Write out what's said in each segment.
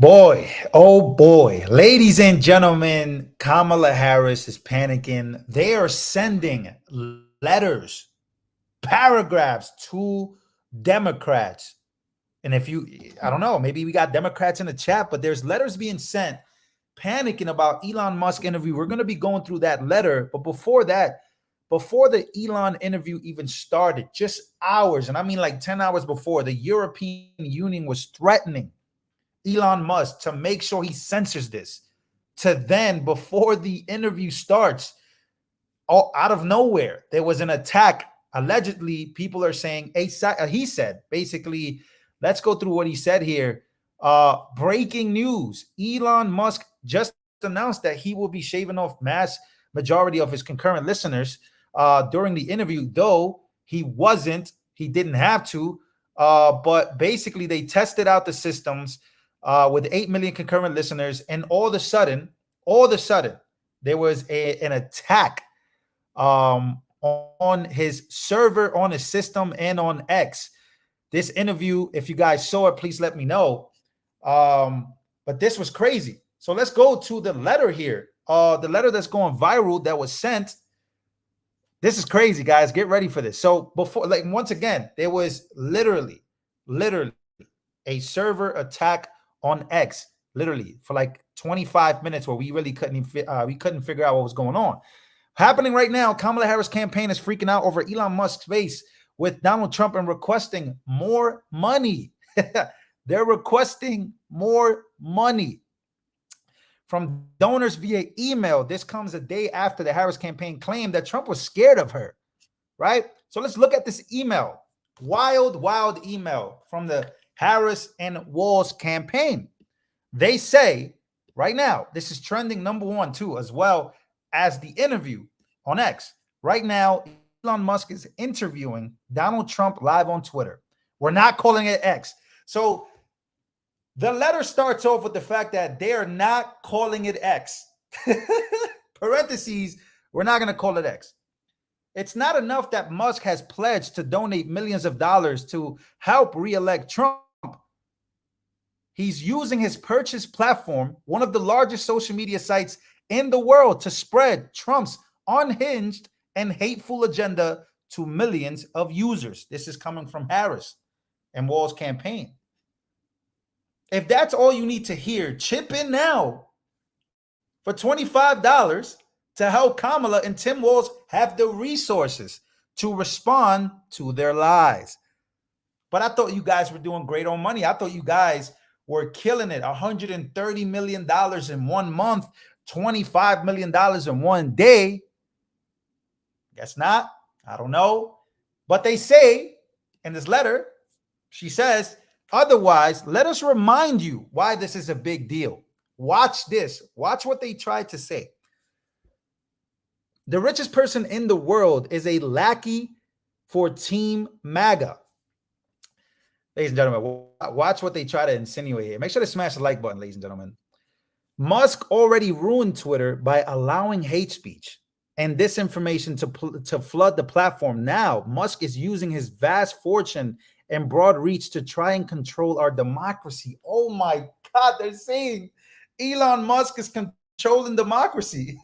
Boy, oh boy. Ladies and gentlemen, Kamala Harris is panicking. They are sending letters, paragraphs to Democrats. And I don't know, maybe we got Democrats in the chat, but there's letters being sent panicking about Elon Musk interview. We're going to be going through that letter. But before that, before the Elon interview even started, just hours, and I mean like 10 hours before, the European Union was threatening Elon Musk to make sure he censors this. To then, before the interview starts, all out of nowhere, there was an attack. Allegedly, people are saying he said, basically, let's go through what he said here. Breaking news: Elon Musk just announced that he will be shaving off mass majority of his concurrent listeners during the interview, though he didn't have to. But basically, they tested out the systems with 8 million concurrent listeners, and all of a sudden, there was an attack on his server, on his system, and on X. This interview, if you guys saw it, please let me know. But this was crazy. So let's go to the letter here. The letter that's going viral that was sent. This is crazy, guys. Get ready for this. So before, like, once again, there was literally a server attack on X, literally for like 25 minutes, where we really couldn't figure out what was going on. Happening right now, Kamala Harris campaign is freaking out over Elon Musk's face with Donald Trump and requesting more money. They're requesting more money from donors via email. This comes a day after the Harris campaign claimed that Trump was scared of her, right? So let's look at this email. Wild email from the Harris and Walz campaign. They say right now, this is trending #1 too, as well as the interview on X. Right now, Elon Musk is interviewing Donald Trump live on Twitter. We're not calling it X. So the letter starts off with the fact that they are not calling it X. Parentheses, we're not going to call it X. It's not enough that Musk has pledged to donate millions of dollars to help re-elect Trump. He's using his purchase platform, one of the largest social media sites in the world, to spread Trump's unhinged and hateful agenda to millions of users. This is coming from Harris and Walz campaign. If that's all you need to hear, chip in now for $25 to help Kamala and Tim Walz have the resources to respond to their lies. But I thought you guys were doing great on money. I thought you guys were killing it. $130 million in 1 month, $25 million in 1 day. Guess not. I don't know. But they say in this letter, she says, otherwise, let us remind you why this is a big deal. Watch this. Watch what they tried to say. The richest person in the world is a lackey for Team MAGA. Ladies and gentlemen, watch what they try to insinuate here. Make sure to smash the like button, ladies and gentlemen. Musk already ruined Twitter by allowing hate speech and disinformation to flood the platform. Now, Musk is using his vast fortune and broad reach to try and control our democracy. Oh my God, they're saying Elon Musk is controlling democracy.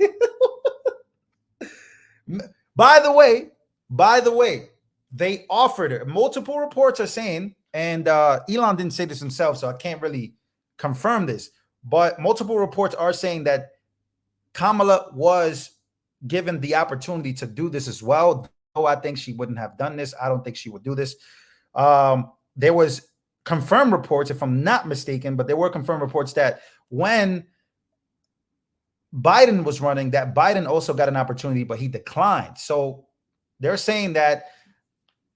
By the way, they offered her. Multiple reports are saying, and Elon didn't say this himself, so I can't really confirm this, but multiple reports are saying that Kamala was given the opportunity to do this as well. Though I think she wouldn't have done this. I don't think she would do this. There was confirmed reports, if I'm not mistaken, but there were confirmed reports that when Biden was running, that Biden also got an opportunity, but he declined. So they're saying that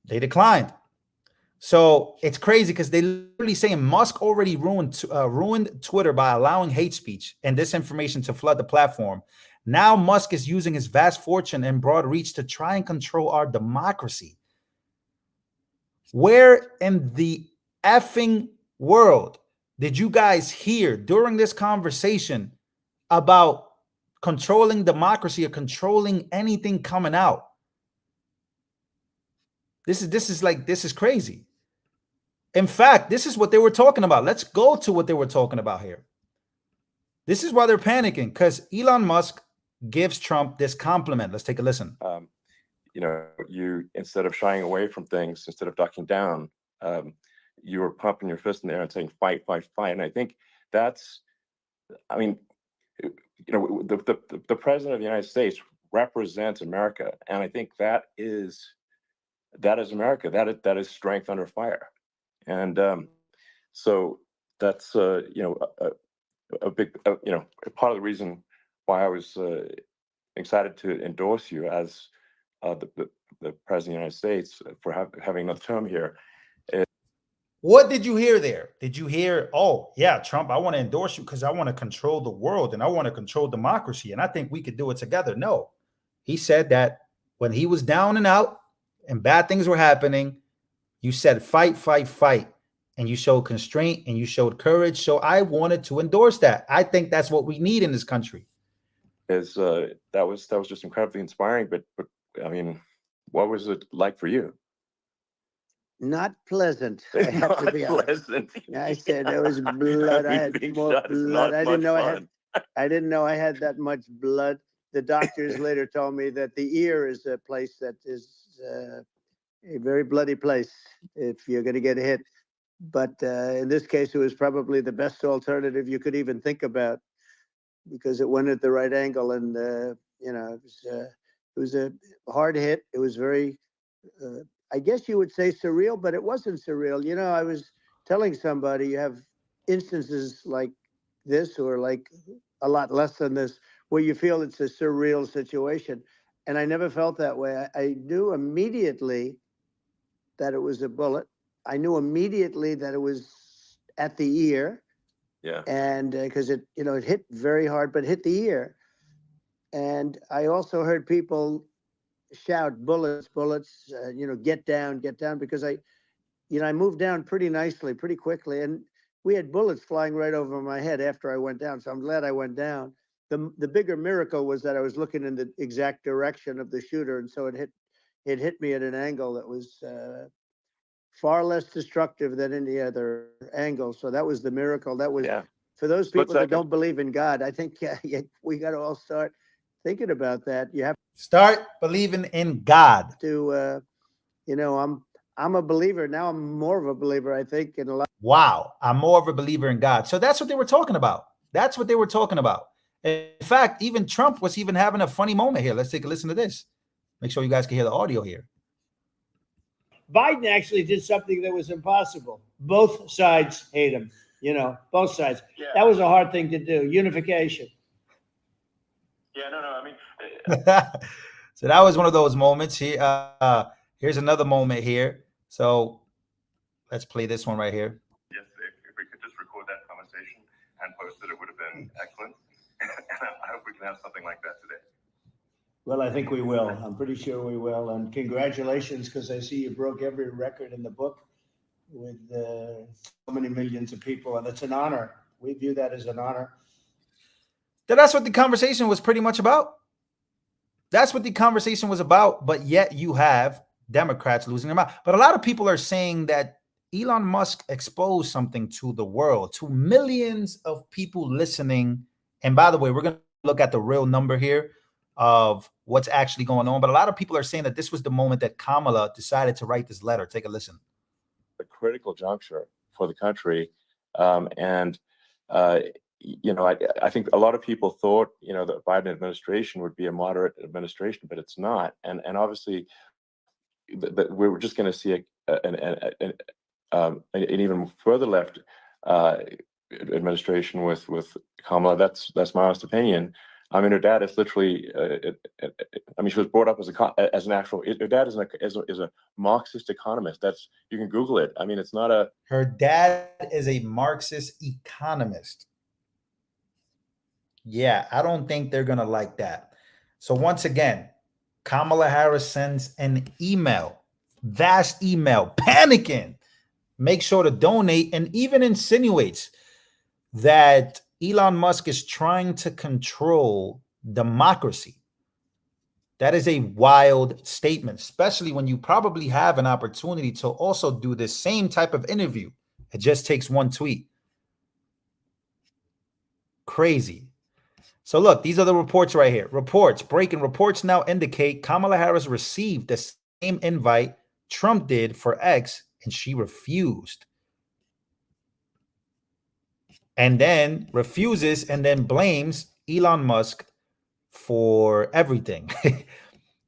they declined. So it's crazy because they literally saying Musk already ruined Twitter by allowing hate speech and disinformation to flood the platform. Now Musk is using his vast fortune and broad reach to try and control our democracy. Where in the effing world did you guys hear during this conversation about controlling democracy or controlling anything coming out? This is crazy. In fact, this is what they were talking about. Let's go to what they were talking about here. This is why they're panicking, because Elon Musk gives Trump this compliment. Let's take a listen. You know, you, instead of shying away from things, instead of ducking down, you were pumping your fist in the air and saying, fight, fight, fight. And I think that's, I mean, you know, the president of the United States represents America. And I think that is America. That is strength under fire. And so that's, you know, a big, you know, part of the reason why I was excited to endorse you as the president of the United States for having another term here. What did you hear there? Did you hear, oh, yeah, Trump, I want to endorse you because I want to control the world and I want to control democracy and I think we could do it together? No. He said that when he was down and out and bad things were happening, you said fight, fight, fight. And you showed constraint and you showed courage. So I wanted to endorse that. I think that's what we need in this country. That was just incredibly inspiring. But I mean, what was it like for you? Not pleasant. I have to be pleasant. I said there was blood. I had more blood. I didn't know I had that much blood. The doctors later told me that the ear is a place that is a very bloody place if you're going to get hit. But in this case, it was probably the best alternative you could even think about because it went at the right angle. And, you know, it was a hard hit. It was very, I guess you would say surreal, but it wasn't surreal. You know, I was telling somebody you have instances like this or like a lot less than this where you feel it's a surreal situation. And I never felt that way. I knew immediately that it was a bullet. I knew immediately that it was at the ear. Yeah. And because it, you know, it hit very hard, but hit the ear. And I also heard people shout, bullets, bullets, you know, get down, because I moved down pretty nicely, pretty quickly. And we had bullets flying right over my head after I went down. So I'm glad I went down. The bigger miracle was that I was looking in the exact direction of the shooter. And so it hit me at an angle that was far less destructive than any other angle. So that was the miracle. That was, for those people that don't believe in God, I think we got to all start thinking about that. You have to start believing in God. To, you know, I'm a believer. Now I'm more of a believer, I think, in a lot. Wow. I'm more of a believer in God. So that's what they were talking about. That's what they were talking about. In fact, even Trump was even having a funny moment here. Let's take a listen to this. Make sure you guys can hear the audio here. Biden actually did something that was impossible. Both sides hate him, you know, both sides. Yeah. That was a hard thing to do, unification. Yeah, no, I mean. So that was one of those moments. Here's another moment here. So let's play this one right here. Yes, if we could just record that conversation and post it, it would have been excellent. And I hope we can have something like that today. Well, I think we will. I'm pretty sure we will. And congratulations, because I see you broke every record in the book with so many millions of people. And it's an honor. We view that as an honor. That's what the conversation was pretty much about. That's what the conversation was about. But yet you have Democrats losing their mind. But a lot of people are saying that Elon Musk exposed something to the world, to millions of people listening. And by the way, we're going to look at the real number here of what's actually going on. But a lot of people are saying that this was the moment that Kamala decided to write this letter. Take a listen. A critical juncture for the country. You know, I think a lot of people thought, you know, the Biden administration would be a moderate administration, but it's not. And obviously, we're just going to see an even further left administration with Kamala. That's my honest opinion. I mean, her dad is literally. I mean, she was brought up as an actual. Her dad is a Marxist economist. You can Google it. I mean, it's not a. Her dad is a Marxist economist. Yeah, I don't think they're gonna like that. So once again, Kamala Harris sends an email, vast email, panicking. Make sure to donate, and even insinuates that Elon Musk is trying to control democracy. That is a wild statement, especially when you probably have an opportunity to also do this same type of interview. It just takes one tweet. Crazy. So look, these are the reports right here. Reports, breaking reports now indicate Kamala Harris received the same invite Trump did for X, and she refused. And then refuses and then blames Elon Musk for everything.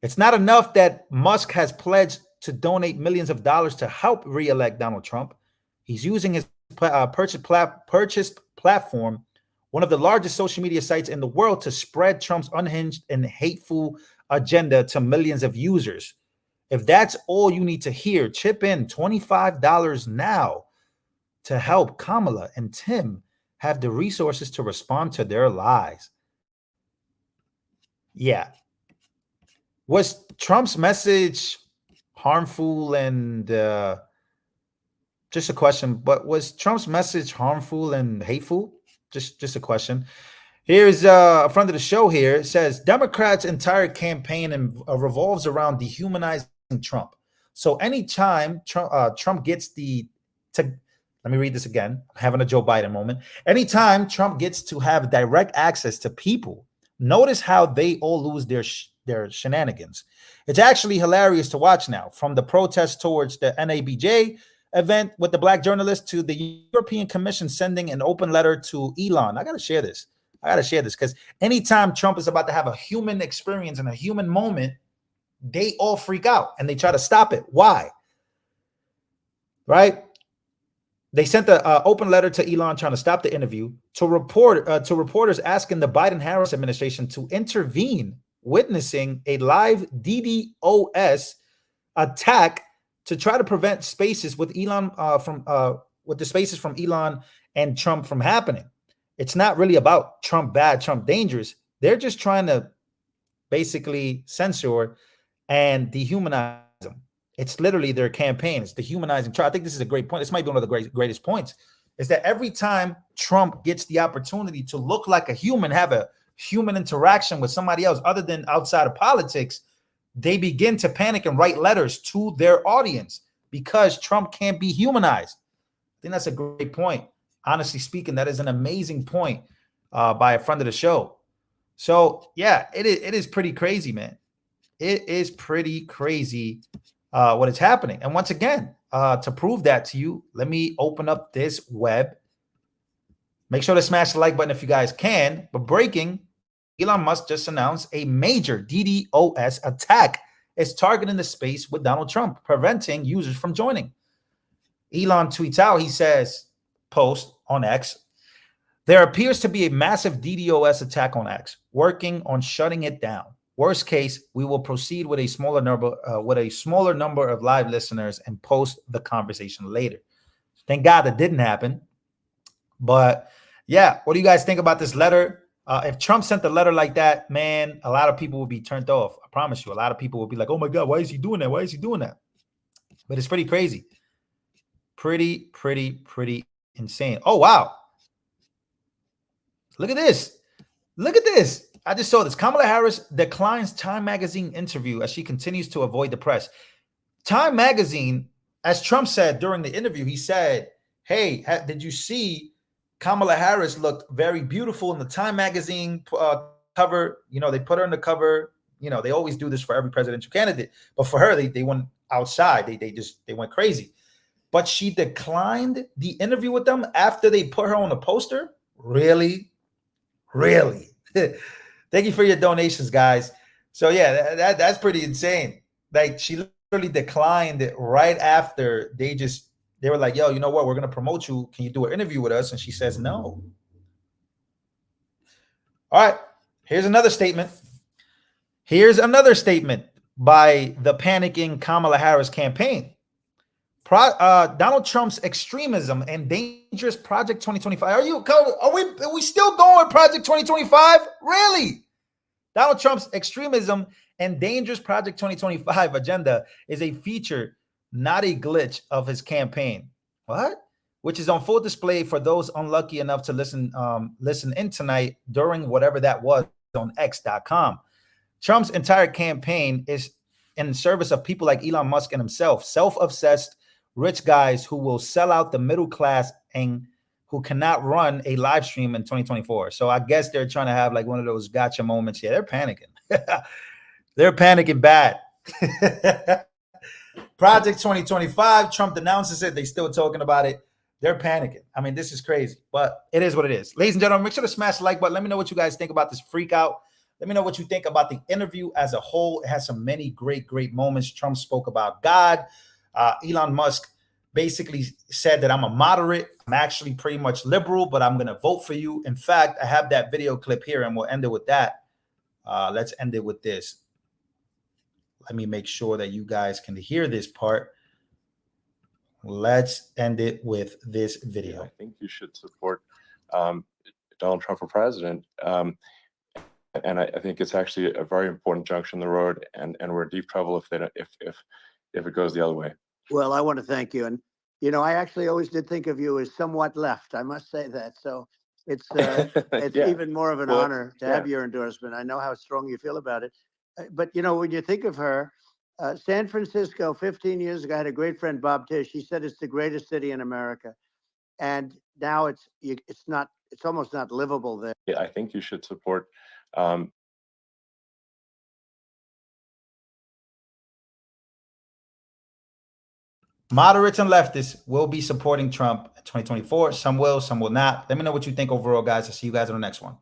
It's not enough that Musk has pledged to donate millions of dollars to help re-elect Donald Trump. He's using his purchased platform, one of the largest social media sites in the world, to spread Trump's unhinged and hateful agenda to millions of users. If that's all you need to hear, chip in $25 now to help Kamala and Tim have the resources to respond to their lies. Yeah. Was Trump's message harmful and just a question, but was Trump's message harmful and hateful? Just a question. Here's a friend of the show here. It says Democrats' entire campaign revolves around dehumanizing Trump. So anytime Trump gets let me read this again. I'm having a Joe Biden moment. Anytime Trump gets to have direct access to people, notice how they all lose their shenanigans. It's actually hilarious to watch now, from the protests towards the NABJ event with the black journalist to the European Commission sending an open letter to Elon. I got to share this because anytime Trump is about to have a human experience and a human moment, they all freak out and they try to stop it. Why? Right? They sent an open letter to Elon trying to stop the interview, to reporters asking the Biden-Harris administration to intervene, witnessing a live DDoS attack to try to prevent spaces with Elon the spaces from Elon and Trump from happening. It's not really about Trump bad, Trump dangerous. They're just trying to basically censor and dehumanize them. It's literally their campaign. It's dehumanizing Trump. I think this is a great point. This might be one of the greatest points, is that every time Trump gets the opportunity to look like a human, have a human interaction with somebody else other than outside of politics, they begin to panic and write letters to their audience because Trump can't be humanized. I think that's a great point. Honestly speaking, that is an amazing point by a friend of the show. So yeah, it is pretty crazy, man. It is pretty crazy what is happening. And once again, to prove that to you, let me open up this web. Make sure to smash the like button if you guys can. But breaking, Elon Musk just announced a major DDoS attack is targeting the space with Donald Trump, preventing users from joining. Elon tweets out, he says, post on X, there appears to be a massive DDoS attack on X, working on shutting it down. Worst case, we will proceed with a smaller number of live listeners and post the conversation later. Thank God that didn't happen. But yeah, what do you guys think about this letter? If Trump sent a letter like that, man, a lot of people would be turned off. I promise you, a lot of people would be like, oh my God, why is he doing that? Why is he doing that? But it's pretty crazy. Pretty insane. Oh, wow. Look at this. Look at this. I just saw this. Kamala Harris declines Time Magazine interview as she continues to avoid the press. Time Magazine, as Trump said during the interview, he said, hey, did you see Kamala Harris looked very beautiful in the Time Magazine cover? You know, they put her in the cover. You know, they always do this for every presidential candidate. But for her, they went outside. They went crazy. But she declined the interview with them after they put her on the poster? Really? Really? Thank you for your donations, guys. So yeah, that's pretty insane. Like, she literally declined it right after they were like, yo, you know what? We're going to promote you. Can you do an interview with us? And she says no. All right. Here's another statement. Here's another statement by the panicking Kamala Harris campaign. Donald Trump's extremism and dangerous Project 2025. Are we still going Project 2025? Really? Donald Trump's extremism and dangerous Project 2025 agenda is a feature, not a glitch of his campaign. What? Which is on full display for those unlucky enough to listen in tonight during whatever that was on X.com. Trump's entire campaign is in service of people like Elon Musk and himself, self-obsessed rich guys who will sell out the middle class and who cannot run a live stream in 2024. So I guess they're trying to have like one of those gotcha moments. Yeah, they're panicking. They're panicking bad. Project 2025, Trump announces it. They still talking about it. They're panicking. I mean, this is crazy, but it is what it is. Ladies and gentlemen, make sure to smash the like button. Let me know what you guys think about this freak out. Let me know what you think about the interview as a whole. It has some many great moments. Trump spoke about God. Elon Musk basically said that I'm a moderate. I'm actually pretty much liberal, but I'm going to vote for you. In fact, I have that video clip here, and we'll end it with that. Let's end it with this. Let me make sure that you guys can hear this part. Let's end it with this video. I think you should support Donald Trump for president. And I think it's actually a very important junction in the road, and we're in deep trouble if it goes the other way. Well, I want to thank you. And, you know, I actually always did think of you as somewhat left. I must say that. So it's Yeah. even more of an honor to have your endorsement. I know how strong you feel about it. But, you know, when you think of her, San Francisco, 15 years ago, I had a great friend, Bob Tish. He said it's the greatest city in America. And now it's almost not livable there. Yeah, I think you should support Moderates and leftists will be supporting Trump in 2024. Some will, some will not. Let me know what you think overall, guys. I'll see you guys on the next one.